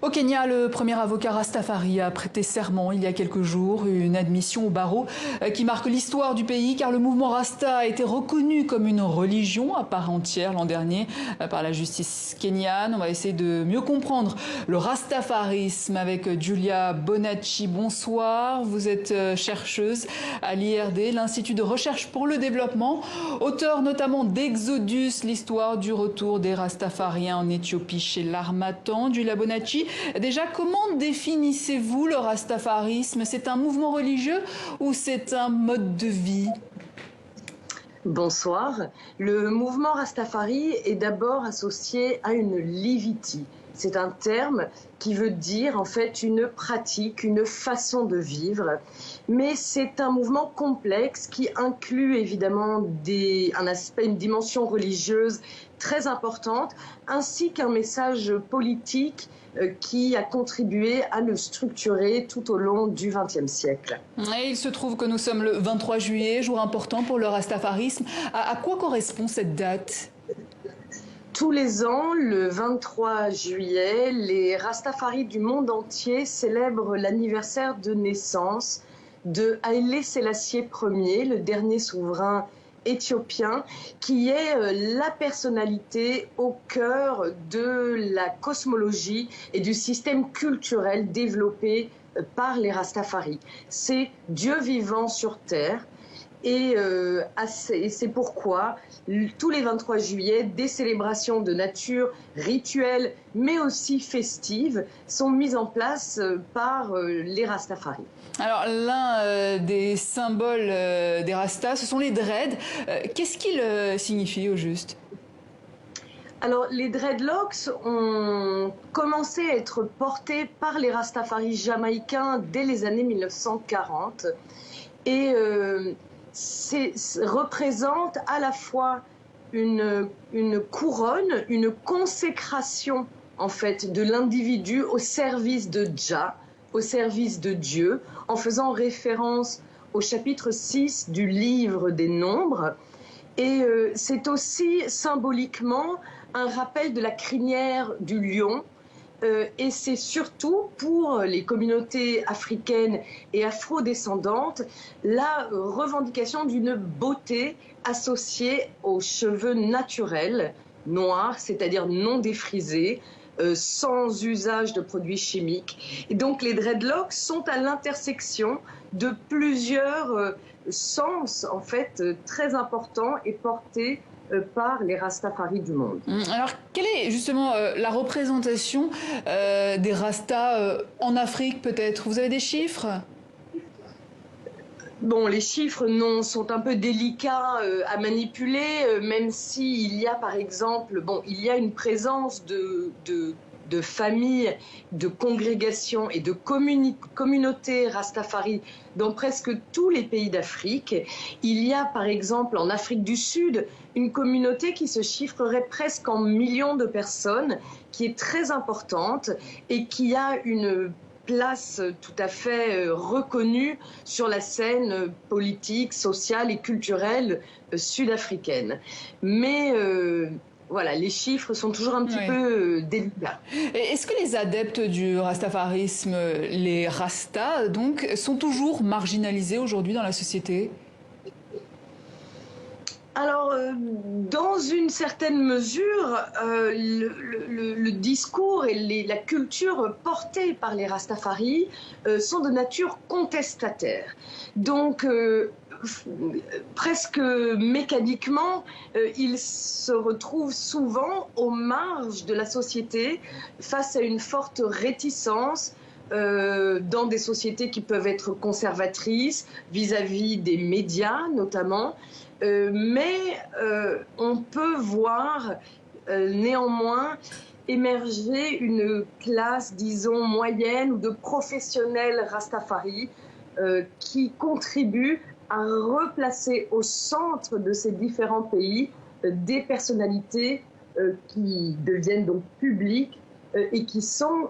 Au Kenya, le premier avocat Rastafari a prêté serment il y a quelques jours, une admission au barreau qui marque l'histoire du pays car le mouvement Rasta a été reconnu comme une religion à part entière l'an dernier par la justice kenyane. On va essayer de mieux comprendre le rastafarisme avec Julia Bonacci. Bonsoir, vous êtes chercheuse à l'IRD, l'Institut de recherche pour le développement, auteur notamment d'Exodus, l'histoire du retour des Rastafariens en Éthiopie chez l'Harmattan. Julia Bonacci, déjà, comment définissez-vous le rastafarisme? C'est un mouvement religieux ou c'est un mode de vie? Bonsoir. Le mouvement Rastafari est d'abord associé à une levity. C'est un terme qui veut dire en fait une pratique, une façon de vivre. Mais c'est un mouvement complexe qui inclut évidemment un aspect, une dimension religieuse très importante, ainsi qu'un message politique qui a contribué à le structurer tout au long du XXe siècle. Et il se trouve que nous sommes le 23 juillet, jour important pour le rastafarisme. À quoi correspond cette date ? Tous les ans, le 23 juillet, les Rastafaris du monde entier célèbrent l'anniversaire de naissance de Haïlé Sélassié Ier, le dernier souverain éthiopien, qui est la personnalité au cœur de la cosmologie et du système culturel développé par les Rastafaris. C'est Dieu vivant sur Terre. Et c'est pourquoi, tous les 23 juillet, des célébrations de nature rituelle, mais aussi festives, sont mises en place par les Rastafaris. Alors, l'un des symboles des Rastas, ce sont les dreads. Qu'est-ce qu'ils signifient au juste ? Alors, les dreadlocks ont commencé à être portés par les Rastafaris jamaïcains dès les années 1940. Et représente à la fois une couronne, une consécration en fait de l'individu au service de Jah, au service de Dieu, en faisant référence au chapitre 6 du livre des Nombres. Et c'est aussi symboliquement un rappel de la crinière du lion. Et c'est surtout pour les communautés africaines et afro-descendantes la revendication d'une beauté associée aux cheveux naturels, noirs, c'est-à-dire non défrisés, sans usage de produits chimiques. Et donc les dreadlocks sont à l'intersection de plusieurs sens en fait très importants et portés par les Rastafaris du monde. Alors, quelle est justement la représentation des Rastas en Afrique peut-être? Vous avez des chiffres? Bon, les chiffres non, sont un peu délicats à manipuler, même s'il y a par exemple, il y a une présence de familles, de congrégations et de communautés Rastafari dans presque tous les pays d'Afrique. Il y a par exemple en Afrique du Sud une communauté qui se chiffrerait presque en millions de personnes, qui est très importante et qui a une place tout à fait reconnue sur la scène politique, sociale et culturelle sud-africaine. Mais voilà, les chiffres sont toujours un petit peu délicats. Est-ce que les adeptes du rastafarisme, les Rastas, donc, sont toujours marginalisés aujourd'hui dans la société ? Alors, dans une certaine mesure, le discours et la culture portée par les Rastafaris sont de nature contestataire. Donc, presque mécaniquement, ils se retrouvent souvent aux marges de la société face à une forte réticence dans des sociétés qui peuvent être conservatrices vis-à-vis des médias notamment. Mais on peut voir néanmoins émerger une classe, disons, moyenne ou de professionnels Rastafari qui contribuent à replacer au centre de ces différents pays des personnalités qui deviennent donc publiques et qui sont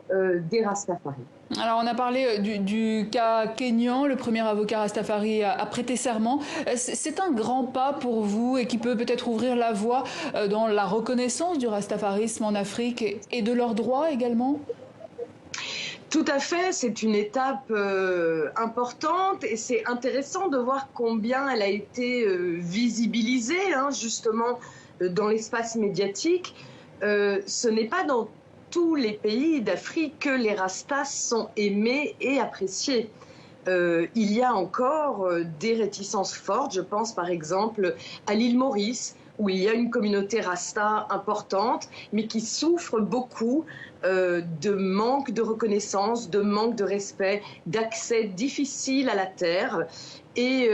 des Rastafari. Alors on a parlé du cas kényan, le premier avocat Rastafari a prêté serment. C'est un grand pas pour vous et qui peut peut-être ouvrir la voie dans la reconnaissance du rastafarisme en Afrique et de leurs droits également ? Tout à fait, c'est une étape importante et c'est intéressant de voir combien elle a été visibilisée, hein, justement, dans l'espace médiatique. Ce n'est pas dans tous les pays d'Afrique que les Rastas sont aimés et appréciés. Il y a encore des réticences fortes, je pense par exemple à l'île Maurice, où il y a une communauté Rasta importante, mais qui souffre beaucoup de manque de reconnaissance, de manque de respect, d'accès difficile à la terre. Et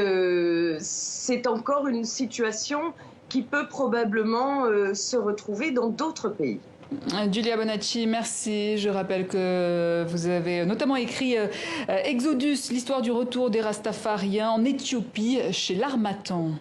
c'est encore une situation qui peut probablement se retrouver dans d'autres pays. Giulia Bonacci, merci. Je rappelle que vous avez notamment écrit Exodus, l'histoire du retour des Rastafariens en Éthiopie chez l'Harmattan.